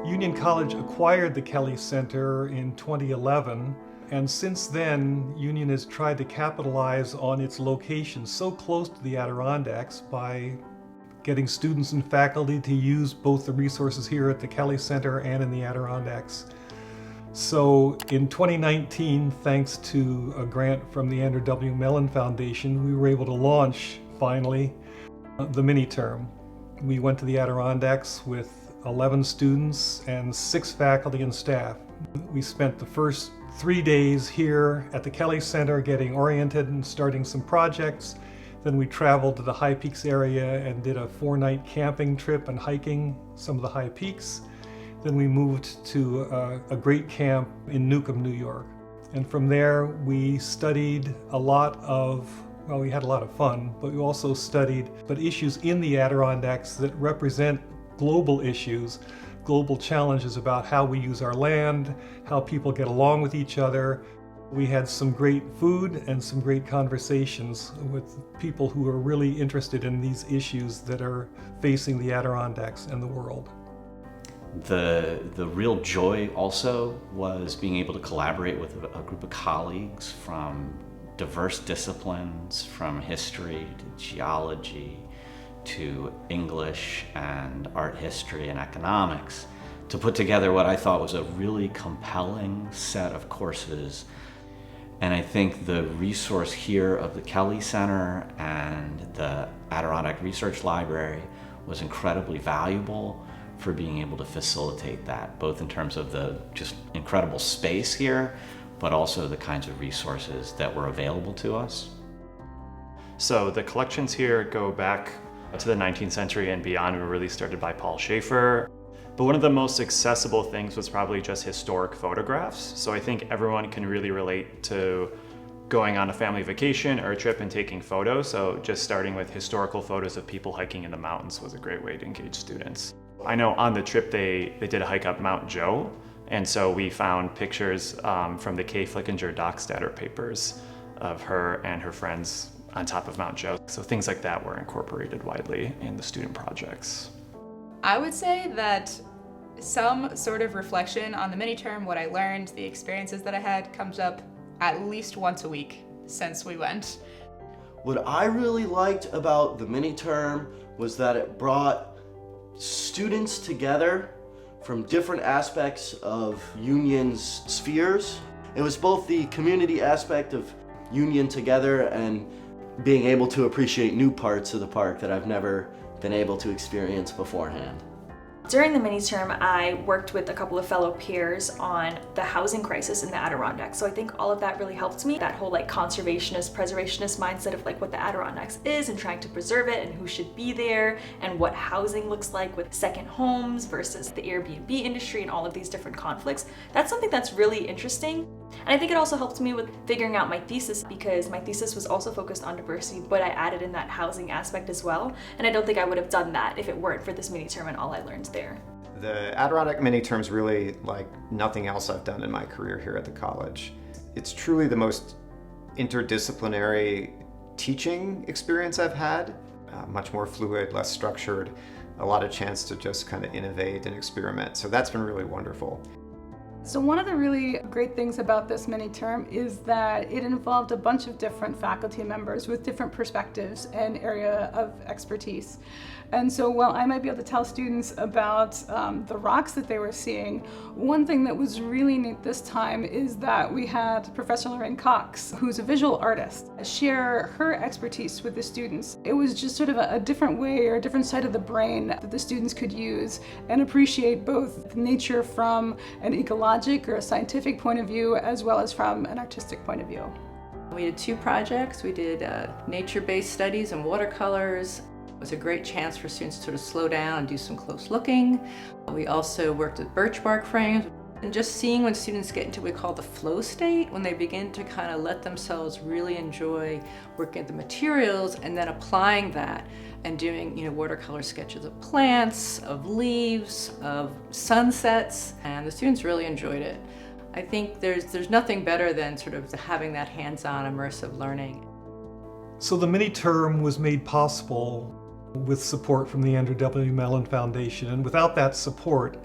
Union College acquired the Kelly Center in 2011, and since then, Union has tried to capitalize on its location so close to the Adirondacks by getting students and faculty to use both the resources here at the Kelly Center and in the Adirondacks. So in 2019, thanks to a grant from the Andrew W. Mellon Foundation, we were able to launch, finally, the mini-term. We went to the Adirondacks with 11 students and 6 faculty and staff. We spent the first 3 days here at the Kelly Center getting oriented and starting some projects. Then we traveled to the High Peaks area and did a 4-night camping trip and hiking some of the high peaks. Then we moved to a great camp in Newcomb, New York. And from there we studied a lot of, well, we had a lot of fun, but we also studied issues in the Adirondacks that represent global issues, global challenges about how we use our land, how people get along with each other. We had some great food and some great conversations with people who are really interested in these issues that are facing the Adirondacks and the world. The real joy also was being able to collaborate with a group of colleagues from diverse disciplines, from history to geology to English and art history and economics, to put together what I thought was a really compelling set of courses. And I think the resource here of the Kelly Center and the Adirondack Research Library was incredibly valuable for being able to facilitate that, both in terms of the just incredible space here, but also the kinds of resources that were available to us. So the collections here go back to the 19th century and beyond. Were really started by Paul Schaefer. But one of the most accessible things was probably just historic photographs. So I think everyone can really relate to going on a family vacation or a trip and taking photos. So just starting with historical photos of people hiking in the mountains was a great way to engage students. I know on the trip they did a hike up Mount Joe. And so we found pictures from the Kay Flickinger Dockstader papers of her and her friends on top of Mount Joe. So things like that were incorporated widely in the student projects. I would say that some sort of reflection on the mini-term, what I learned, the experiences that I had, comes up at least once a week since we went. What I really liked about the mini-term was that it brought students together from different aspects of Union's spheres. It was both the community aspect of Union together and being able to appreciate new parts of the park that I've never been able to experience beforehand. During the mini-term, I worked with a couple of fellow peers on the housing crisis in the Adirondacks. So I think all of that really helped me. That whole conservationist, preservationist mindset of what the Adirondacks is and trying to preserve it and who should be there and what housing looks like with second homes versus the Airbnb industry and all of these different conflicts. That's something that's really interesting. And I think it also helped me with figuring out my thesis, because my thesis was also focused on diversity, but I added in that housing aspect as well. And I don't think I would have done that if it weren't for this mini-term and all I learned there. The Adirondack mini-term's really like nothing else I've done in my career here at the college. It's truly the most interdisciplinary teaching experience I've had. Much more fluid, less structured, a lot of chance to just kind of innovate and experiment. So that's been really wonderful. So one of the really great things about this mini-term is that it involved a bunch of different faculty members with different perspectives and area of expertise. And so while I might be able to tell students about the rocks that they were seeing, one thing that was really neat this time is that we had Professor Lorraine Cox, who's a visual artist, share her expertise with the students. It was just sort of a different way or a different side of the brain that the students could use and appreciate both nature from an ecologic or a scientific point of view as well as from an artistic point of view. We did 2 projects. We did nature-based studies and watercolors. It was a great chance for students to sort of slow down and do some close looking. We also worked with birch bark frames. And just seeing when students get into what we call the flow state, when they begin to kind of let themselves really enjoy working at the materials and then applying that and doing watercolor sketches of plants, of leaves, of sunsets, and the students really enjoyed it. I think there's nothing better than sort of having that hands-on immersive learning. So the mini-term was made possible with support from the Andrew W. Mellon Foundation, and without that support,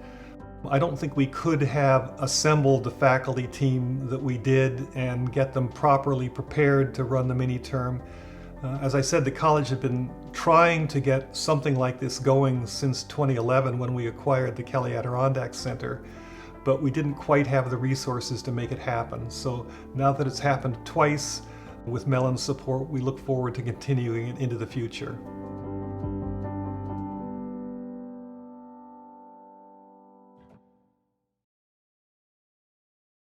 I don't think we could have assembled the faculty team that we did and get them properly prepared to run the mini-term. As I said, the college had been trying to get something like this going since 2011 when we acquired the Kelly Adirondack Center, but we didn't quite have the resources to make it happen. So now that it's happened twice, with Mellon's support, we look forward to continuing it into the future.